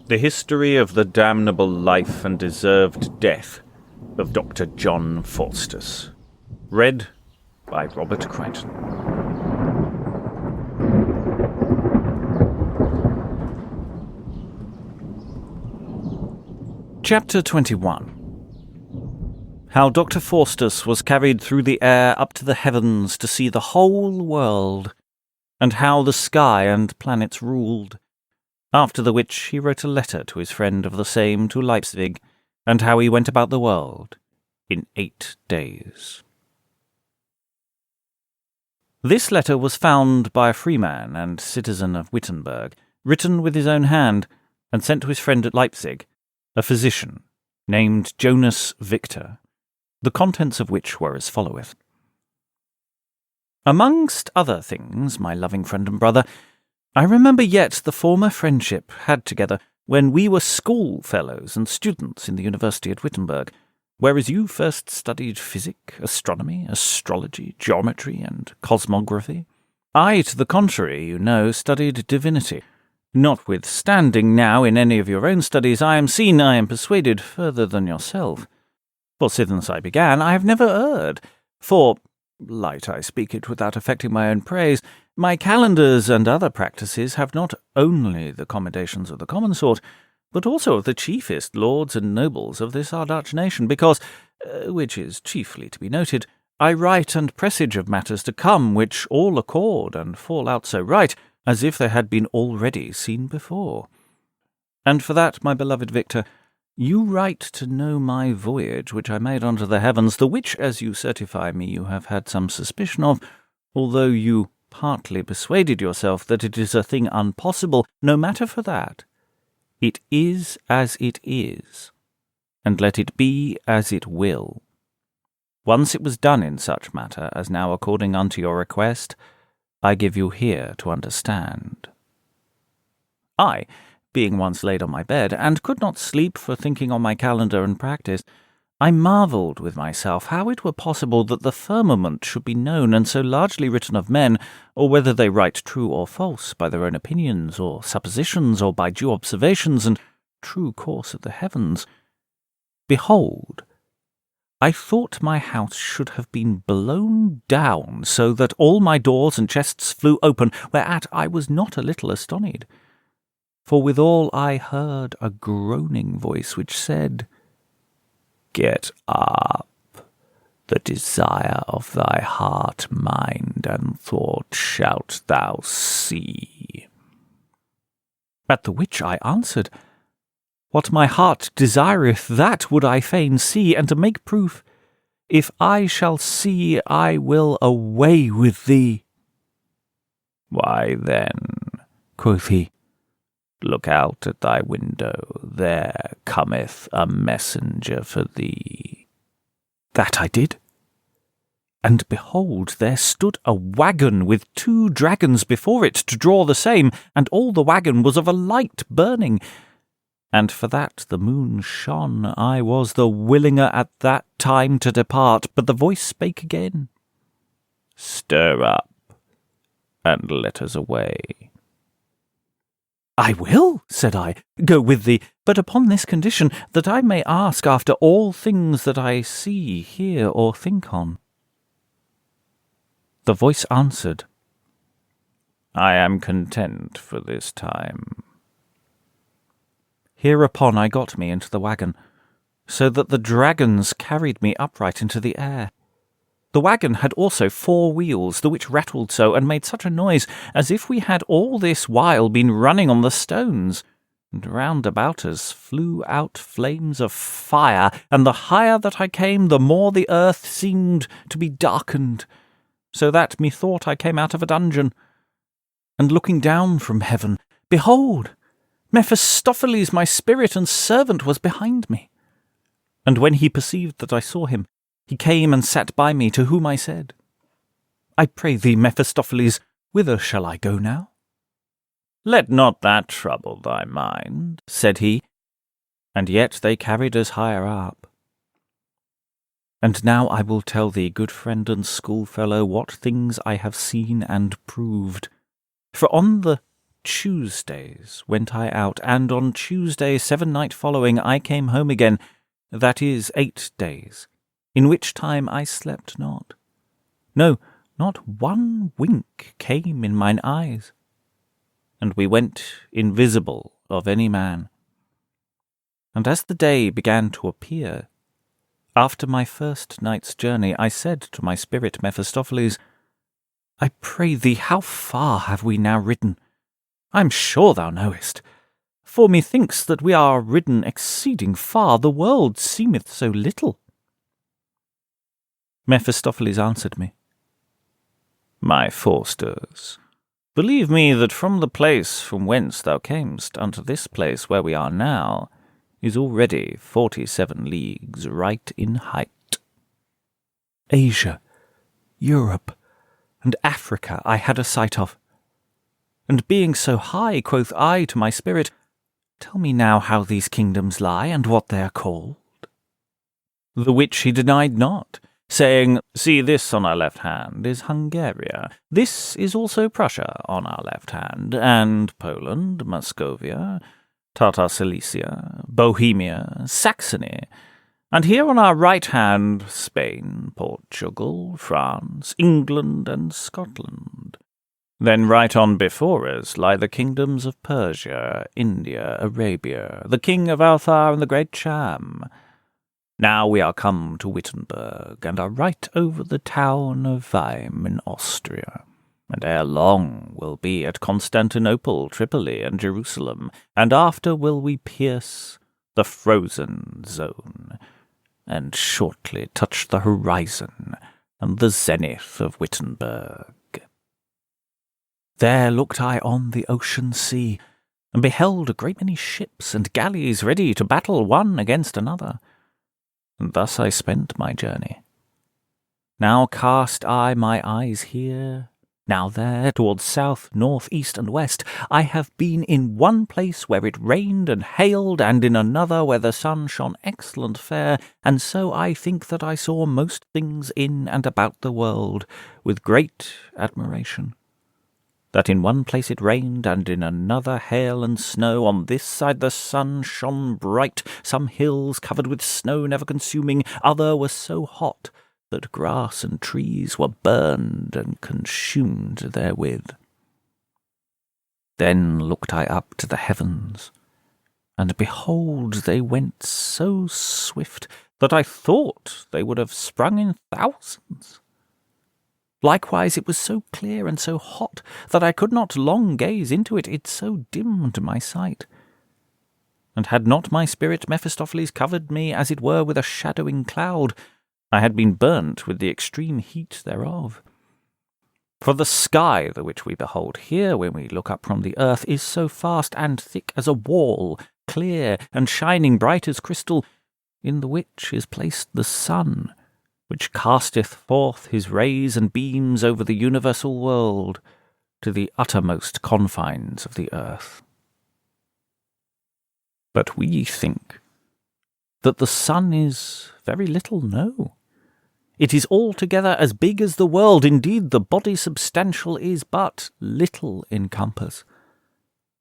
The History of the Damnable Life and Deserved Death of Dr. John Faustus. Read by Robert Crighton. Chapter 21. How Dr. Faustus was carried through the air up to the heavens to see the whole world, and how the sky and planets ruled. After the which he wrote a letter to his friend of the same to Leipzig, and how he went about the world in 8 days. This letter was found by a freeman and citizen of Wittenberg, written with his own hand, and sent to his friend at Leipzig, a physician, named Jonas Victor, the contents of which were as followeth. Amongst other things, my loving friend and brother, I remember yet the former friendship had together when we were schoolfellows and students in the University at Wittenberg, whereas you first studied physic, astronomy, astrology, geometry, and cosmography. I, to the contrary, you know, studied divinity. Notwithstanding now in any of your own studies, I am persuaded, further than yourself. For since I began, I have never erred. For, light I speak it without affecting my own praise, my calendars and other practices have not only the commendations of the common sort, but also of the chiefest lords and nobles of this our Dutch nation, because, which is chiefly to be noted, I write and presage of matters to come, which all accord and fall out so right, as if they had been already seen before. And for that, my beloved Victor, you write to know my voyage which I made unto the heavens, the which, as you certify me, you have had some suspicion of, although you partly persuaded yourself that it is a thing impossible. No matter for that. It is as it is, and let it be as it will. Once it was done in such matter as now according unto your request, I give you here to understand. I, being once laid on my bed, and could not sleep for thinking on my calendar and practice, I marvelled with myself how it were possible that the firmament should be known and so largely written of men, or whether they write true or false by their own opinions or suppositions, or by due observations and true course of the heavens. Behold, I thought my house should have been blown down, so that all my doors and chests flew open, whereat I was not a little astonied. For withal I heard a groaning voice which said, Get up, the desire of thy heart, mind, and thought shalt thou see. At the which I answered, What my heart desireth, that would I fain see, and to make proof, if I shall see, I will away with thee. Why then, quoth he, look out at thy window, there cometh a messenger for thee. That I did. And behold, there stood a waggon with 2 dragons before it to draw the same, and all the waggon was of a light burning. And for that the moon shone, I was the willinger at that time to depart, but the voice spake again, Stir up, and let us away. I will, said I, go with thee, but upon this condition, that I may ask after all things that I see, hear, or think on. The voice answered, I am content for this time. Hereupon I got me into the waggon, so that the dragons carried me upright into the air. The waggon had also 4 wheels, the which rattled so, and made such a noise, as if we had all this while been running on the stones. And round about us flew out flames of fire, and the higher that I came, the more the earth seemed to be darkened, so that methought I came out of a dungeon. And looking down from heaven, behold, Mephistopheles, my spirit and servant, was behind me. And when he perceived that I saw him, he came and sat by me, to whom I said, I pray thee, Mephistopheles, whither shall I go now? Let not that trouble thy mind, said he, and yet they carried us higher up. And now I will tell thee, good friend and schoolfellow, what things I have seen and proved. For on the Tuesdays went I out, and on Tuesday 7 night following I came home again, that is 8 days, in which time I slept not. No, not one wink came in mine eyes. And we went invisible of any man. And as the day began to appear, after my first night's journey, I said to my spirit Mephistopheles, I pray thee, how far have we now ridden? I am sure thou knowest. For methinks that we are ridden exceeding far, the world seemeth so little. Mephistopheles answered me, My Faustus, believe me that from the place from whence thou camest unto this place where we are now is already 47 leagues right in height. Asia, Europe, and Africa I had a sight of. And being so high, quoth I to my spirit, Tell me now how these kingdoms lie, and what they are called. The which he denied not, saying, See, this on our left hand is Hungaria, this is also Prussia on our left hand, and Poland, Muscovia, Tartar Cilicia, Bohemia, Saxony, and here on our right hand Spain, Portugal, France, England, and Scotland. Then right on before us lie the kingdoms of Persia, India, Arabia, the king of Althar and the great Cham. Now we are come to Wittenberg, and are right over the town of Weim in Austria, and ere long will be at Constantinople, Tripoli, and Jerusalem, and after will we pierce the frozen zone, and shortly touch the horizon and the zenith of Wittenberg. There looked I on the ocean sea, and beheld a great many ships and galleys ready to battle one against another. And thus I spent my journey. Now cast I my eyes here, now there, towards south, north, east, and west. I have been in one place where it rained and hailed, and in another where the sun shone excellent fair, and so I think that I saw most things in and about the world, with great admiration. That in one place it rained, and in another hail and snow. On this side the sun shone bright, some hills covered with snow never consuming, other were so hot that grass and trees were burned and consumed therewith. Then looked I up to the heavens, and behold, they went so swift that I thought they would have sprung in thousands. Likewise it was so clear and so hot that I could not long gaze into it, it so dimmed my sight. And had not my spirit Mephistopheles covered me as it were with a shadowing cloud, I had been burnt with the extreme heat thereof. For the sky, the which we behold here when we look up from the earth, is so vast and thick as a wall, clear and shining bright as crystal, in the which is placed the sun, which casteth forth his rays and beams over the universal world to the uttermost confines of the earth. But we think that the sun is very little. No, it is altogether as big as the world. Indeed, the body substantial is but little in compass.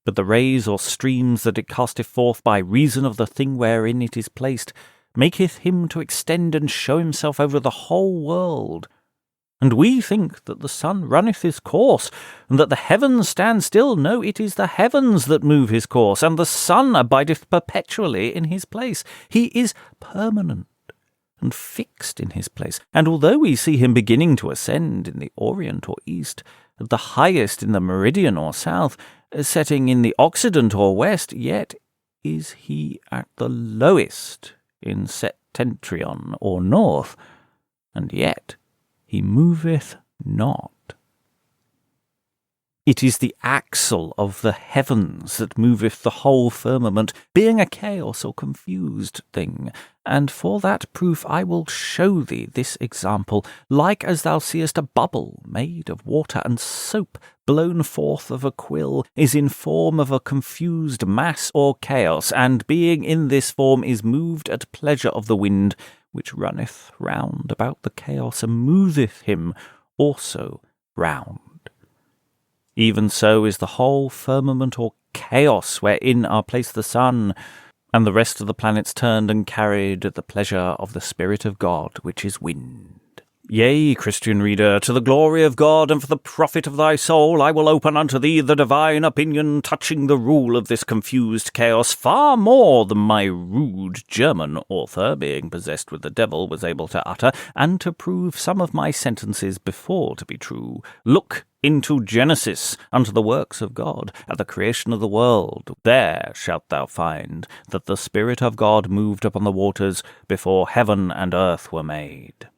But the rays or streams that it casteth forth by reason of the thing wherein it is placed maketh him to extend and show himself over the whole world. And we think that the sun runneth his course, and that the heavens stand still. No, it is the heavens that move his course, and the sun abideth perpetually in his place. He is permanent and fixed in his place, and although we see him beginning to ascend in the orient or east, at the highest in the meridian or south, setting in the occident or west, yet is he at the lowest in septentrion or north, and yet he moveth not. It is the axle of the heavens that moveth the whole firmament, being a chaos or confused thing. And for that proof I will show thee this example, like as thou seest a bubble made of water, and soap blown forth of a quill is in form of a confused mass or chaos, and being in this form is moved at pleasure of the wind, which runneth round about the chaos, and moveth him also round. Even so is the whole firmament or chaos wherein are placed the sun, and the rest of the planets turned and carried at the pleasure of the Spirit of God, which is wind. Yea, Christian reader, to the glory of God and for the profit of thy soul, I will open unto thee the divine opinion touching the rule of this confused chaos far more than my rude German author, being possessed with the devil, was able to utter, and to prove some of my sentences before to be true. Look into Genesis, unto the works of God, at the creation of the world. There shalt thou find that the Spirit of God moved upon the waters before heaven and earth were made.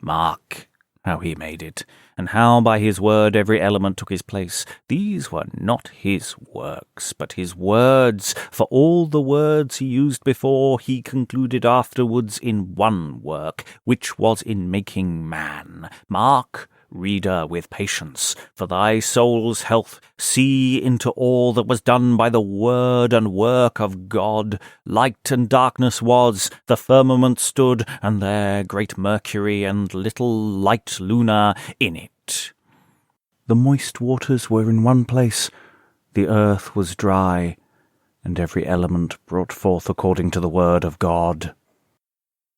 Mark how he made it, and how by his word every element took his place. These were not his works, but his words, for all the words he used before he concluded afterwards in one work, which was in making man. Mark, reader, with patience, for thy soul's health, see into all that was done by the word and work of God. Light and darkness was, the firmament stood, and there great Mercury and little light Luna in it. The moist waters were in one place, the earth was dry, and every element brought forth according to the word of God.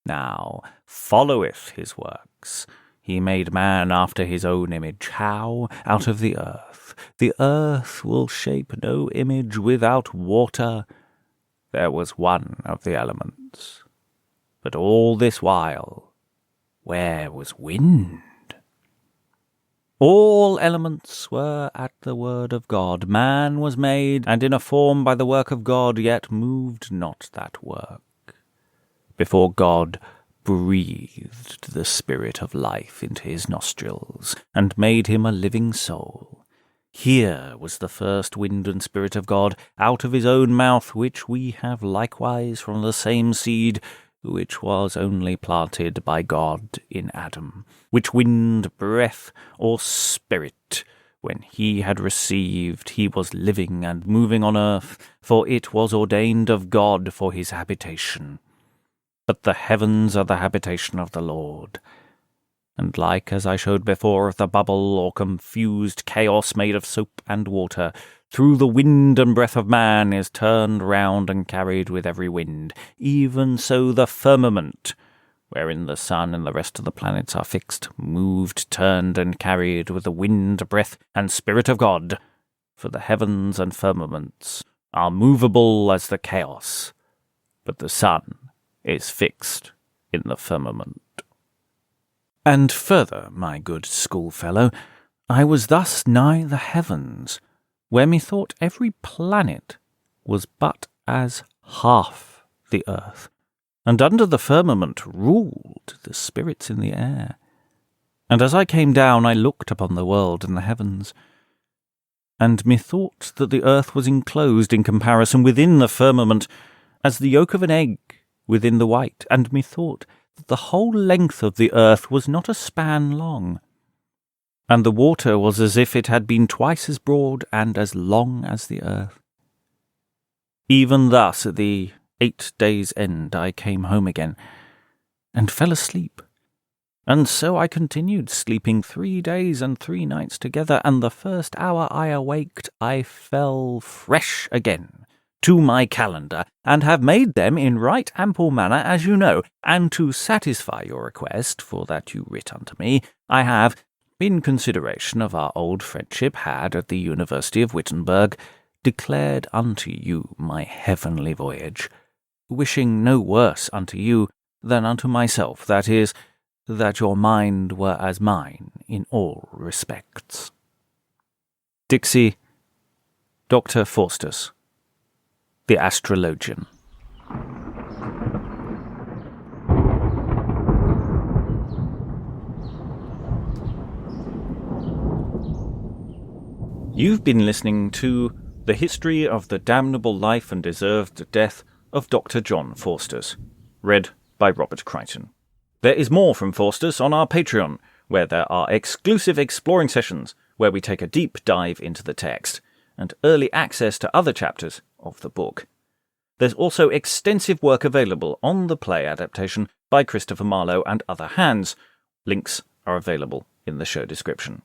Now followeth his works. He made man after his own image. How? Out of the earth. The earth will shape no image without water. There was one of the elements. But all this while, where was wind? All elements were at the word of God. Man was made, and in a form by the work of God, yet moved not that work. Before God breathed the spirit of life into his nostrils, and made him a living soul. Here was the first wind and spirit of God out of his own mouth, which we have likewise from the same seed, which was only planted by God in Adam, which wind, breath, or spirit, when he had received, he was living and moving on earth, for it was ordained of God for his habitation. But the heavens are the habitation of the Lord. And like as I showed before of the bubble or confused chaos made of soap and water, through the wind and breath of man is turned round and carried with every wind, even so the firmament, wherein the sun and the rest of the planets are fixed, moved, turned, and carried with the wind, breath, and spirit of God. For the heavens and firmaments are movable as the chaos, but the sun is fixed in the firmament. And further, my good schoolfellow, I was thus nigh the heavens, where methought every planet was but as half the earth, and under the firmament ruled the spirits in the air. And as I came down, I looked upon the world and the heavens, and methought that the earth was enclosed in comparison within the firmament, as the yolk of an egg within the white, and methought that the whole length of the earth was not a span long, and the water was as if it had been twice as broad and as long as the earth. Even thus at the 8 days' end I came home again, and fell asleep, and so I continued sleeping 3 days and 3 nights together, and the first hour I awaked I fell fresh again to my calendar, and have made them in right ample manner, as you know, and to satisfy your request, for that you writ unto me, I have, in consideration of our old friendship had at the University of Wittenberg, declared unto you my heavenly voyage, wishing no worse unto you than unto myself, that is, that your mind were as mine in all respects. Dixie, Doctor Faustus, the Astrologian. You've been listening to The History of the Damnable Life and Deserved Death of Dr. John Faustus, read by Robert Crighton. There is more from Faustus on our Patreon, where there are exclusive exploring sessions where we take a deep dive into the text, and early access to other chapters of the book. There's also extensive work available on the play adaptation by Christopher Marlowe and other hands. Links are available in the show description.